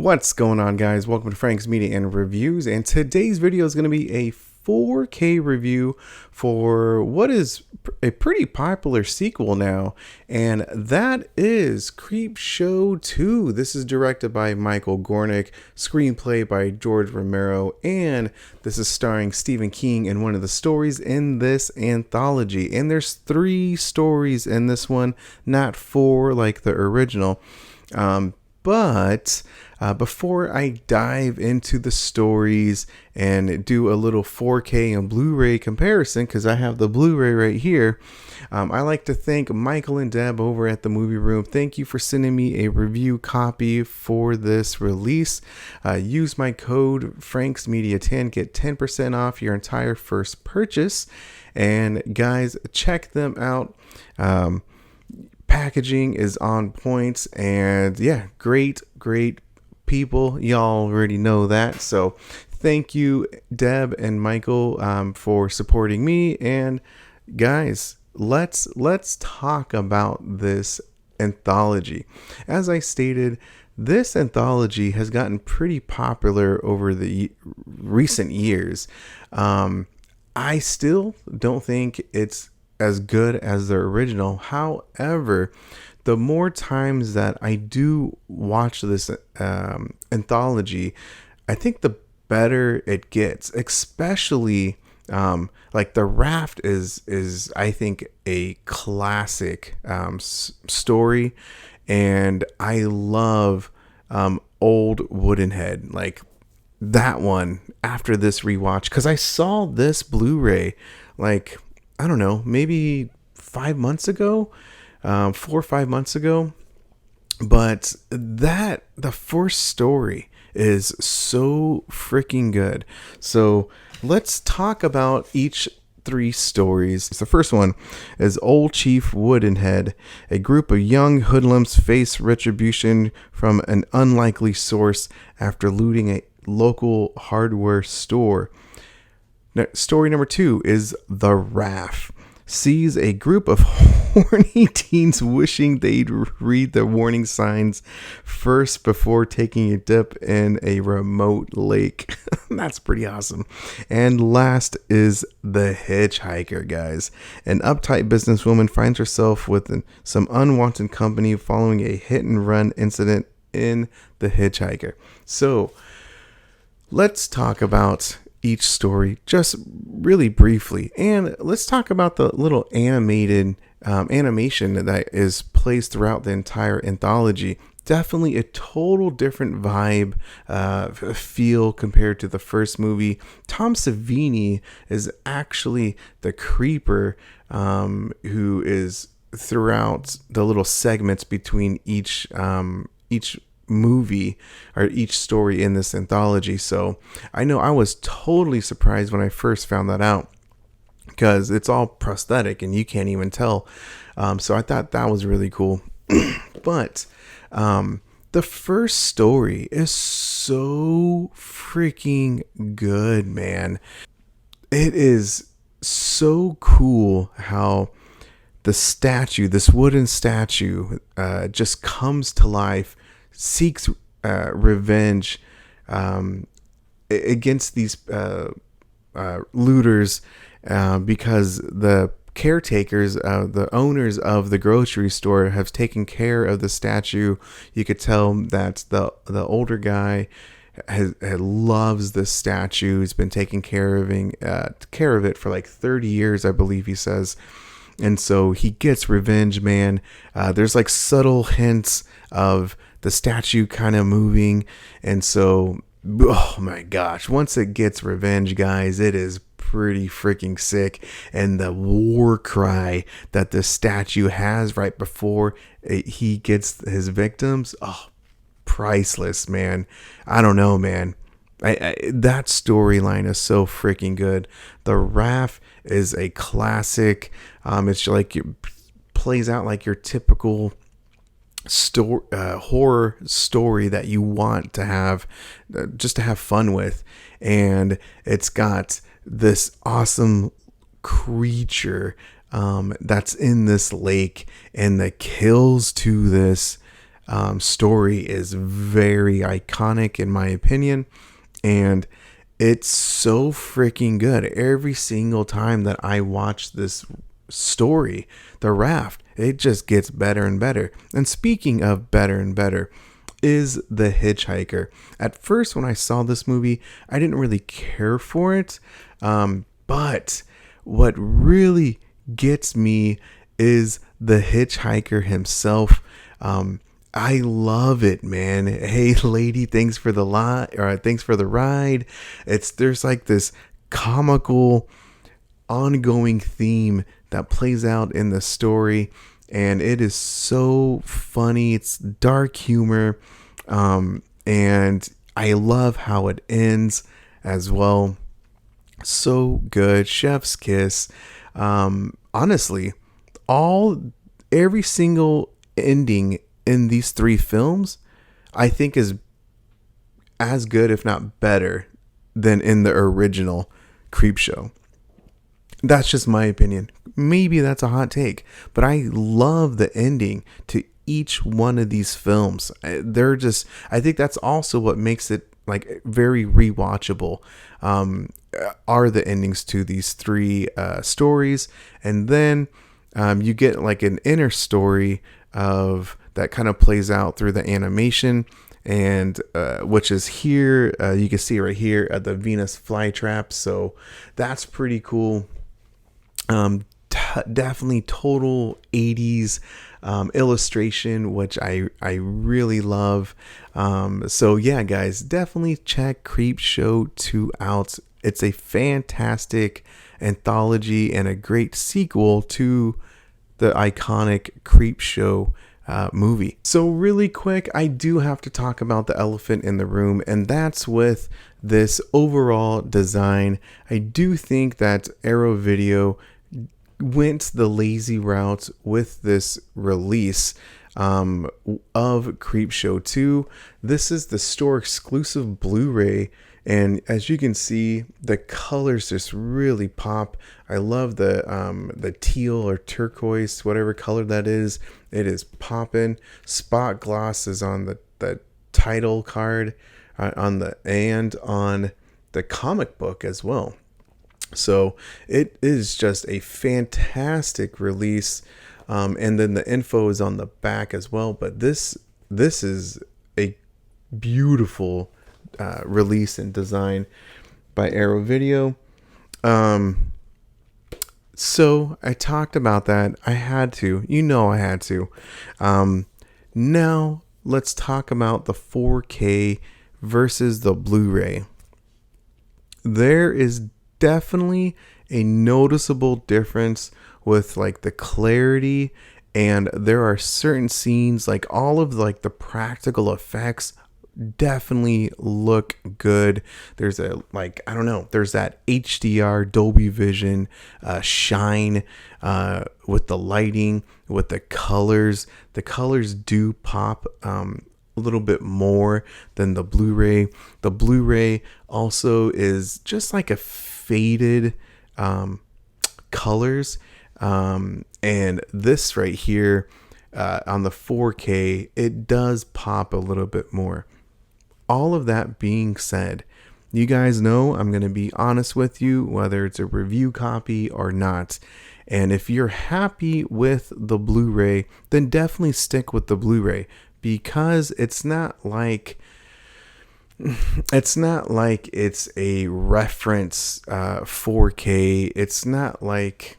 What's going on, guys? Welcome to Frank's Media and Reviews, and today's video is going to be a 4K review for what is a pretty popular sequel now, and that is Creepshow 2. This is directed by Michael Gornick, screenplay by George Romero, and this is starring Stephen King in one of the stories in this anthology. And there's 3 stories in this one, not 4 like the original. But before I dive into the stories and do a little 4K and Blu-ray comparison, because I have the Blu-ray right here, I like to thank Michael and Deb over at the Movie Room. Thank you for sending me a review copy for this release. Use my code FranksMedia10, get 10% off your entire first purchase. And guys, check them out. Packaging is on point, and yeah, great people. Y'all already know that. So thank you, Deb and Michael, for supporting me. And guys, let's talk about this anthology. As I stated, this anthology has gotten pretty popular over the recent years. I still don't think it's as good as the original. However, the more times that I do watch this anthology, I think the better it gets. Especially like The Raft is I think a classic story, and I love Old Wooden Head, like that one. After this rewatch, because I saw this Blu-ray like, I don't know, maybe 5 months ago, 4 or 5 months ago. But the first story is so freaking good. So let's talk about each 3 stories. The first one is Old Chief Woodenhead. A group of young hoodlums face retribution from an unlikely source after looting a local hardware store. Story number 2 is The Raft. Sees a group of horny teens wishing they'd read the warning signs first before taking a dip in a remote lake. That's pretty awesome. And last is The Hitchhiker, guys. An uptight businesswoman finds herself with some unwanted company following a hit-and-run incident in The Hitchhiker. So let's talk about each story just really briefly, and let's talk about the little animation that is placed throughout the entire anthology. Definitely a total different vibe, feel compared to the first movie. Tom Savini is actually the creeper, who is throughout the little segments between each movie or each story in this anthology. So I know I was totally surprised when I first found that out, because it's all prosthetic and you can't even tell. So I thought that was really cool. But the first story is so freaking good, man. It is so cool how the statue, this wooden statue, just comes to life, seeks revenge against these looters, because the caretakers, the owners of the grocery store, have taken care of the statue. You could tell that the older guy loves this statue. He's been taking care of it for like 30 years, I believe he says. And so he gets revenge, man. There's like subtle hints of the statue kind of moving. And so, oh my gosh, once it gets revenge, guys, it is pretty freaking sick. And the war cry that the statue has right before he gets his victims, oh, priceless, man. I don't know, man. That storyline is so freaking good. The Raft is a classic. It's like it plays out like your typical horror story that you want to have, just to have fun with. And it's got this awesome creature that's in this lake, and the kills to this story is very iconic in my opinion, and it's so freaking good. Every single time that I watch this story, The Raft, it just gets better and better. And speaking of better and better, is The Hitchhiker. At first, when I saw this movie, I didn't really care for it. But what really gets me is the hitchhiker himself. I love it, man. Hey, lady, thanks for the thanks for the ride. There's like this comical, ongoing theme that plays out in the story, and it is so funny. It's dark humor, and I love how it ends as well. So good, chef's kiss. Honestly, every single ending in these three films, I think is as good, if not better, than in the original Creepshow. That's just my opinion. Maybe that's a hot take, but I love the ending to each one of these films. I think that's also what makes it like very rewatchable. Are the endings to these three stories, and then you get like an inner story of that kind of plays out through the animation, and which is here. You can see right here at the Venus flytrap. So that's pretty cool. Definitely total 80s illustration, which I really love. So yeah, guys, definitely check Creepshow 2 out. It's a fantastic anthology and a great sequel to the iconic Creepshow movie. So really quick, I do have to talk about the elephant in the room, and that's with this overall design. I do think that Arrow Video went the lazy route with this release of Creepshow 2. This is the store exclusive Blu-ray, and as you can see, the colors just really pop. I love the teal or turquoise, whatever color that is. It is popping. Spot gloss is on the title card, on the comic book as well. So it is just a fantastic release, and then the info is on the back as well. But this is a beautiful release and design by Arrow Video. So I talked about that. I had to. I had to. Now let's talk about the 4K versus the Blu-ray. There is definitely a noticeable difference with like the clarity, and there are certain scenes, like all of like the practical effects definitely look good. There's there's that HDR Dolby Vision shine with the lighting, with the colors. The colors do pop a little bit more than the Blu-ray. The Blu-ray also is just like a faded colors, and this right here on the 4K, it does pop a little bit more. All of that being said, you guys know I'm going to be honest with you, whether it's a review copy or not. And if you're happy with the Blu-ray, then definitely stick with the Blu-ray, because it's not like it's a reference 4K. It's not like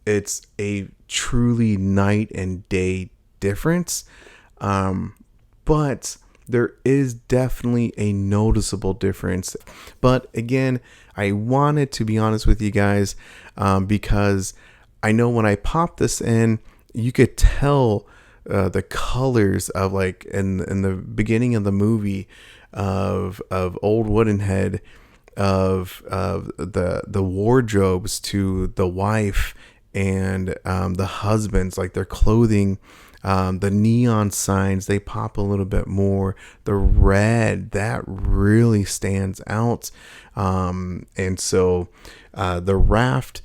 it's a truly night and day difference. But there is definitely a noticeable difference. But again, I wanted to be honest with you guys, because I know when I popped this in, you could tell the colors of like in the beginning of the movie of Old Wooden Head, of the wardrobes to the wife and the husbands, like their clothing. The neon signs, they pop a little bit more. The red, that really stands out. And so the raft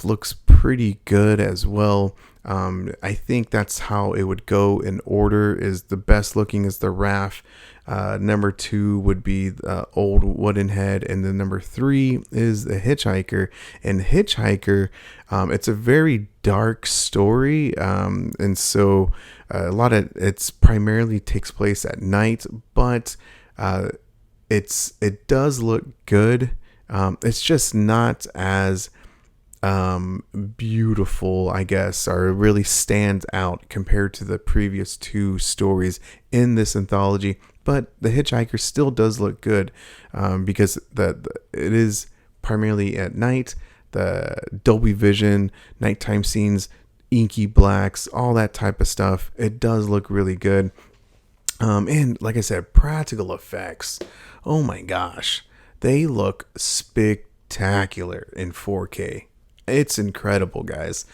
looks pretty good as well. I think that's how it would go in order. Is the best looking is the RAF. Number 2 would be the old wooden head, and then number 3 is the Hitchhiker. And Hitchhiker, it's a very dark story, and so a lot of it's primarily takes place at night, but it does look good. It's just not as beautiful, I guess, or really stands out compared to the previous 2 stories in this anthology. But the Hitchhiker still does look good, because it is primarily at night. The Dolby Vision, nighttime scenes, inky blacks, all that type of stuff. It does look really good. And like I said, practical effects. Oh my gosh, they look spectacular in 4K. It's incredible, guys.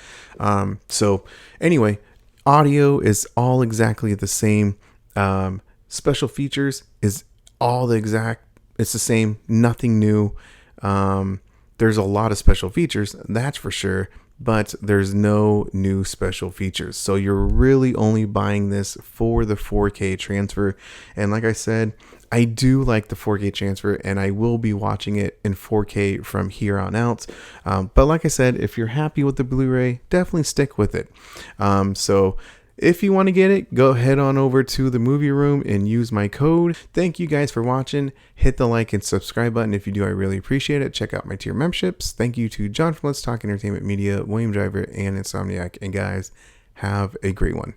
So anyway, audio is all exactly the same. Special features is it's the same, nothing new. There's a lot of special features, that's for sure, but there's no new special features. So you're really only buying this for the 4K transfer. And like I said, I do like the 4K transfer, and I will be watching it in 4K from here on out. But like I said, if you're happy with the Blu-ray, definitely stick with it. So if you want to get it, go head on over to the movie room and use my code. Thank you guys for watching. Hit the like and subscribe button if you do. I really appreciate it. Check out my tier memberships. Thank you to John from Let's Talk Entertainment Media, William Driver, and Insomniac. And guys, have a great one.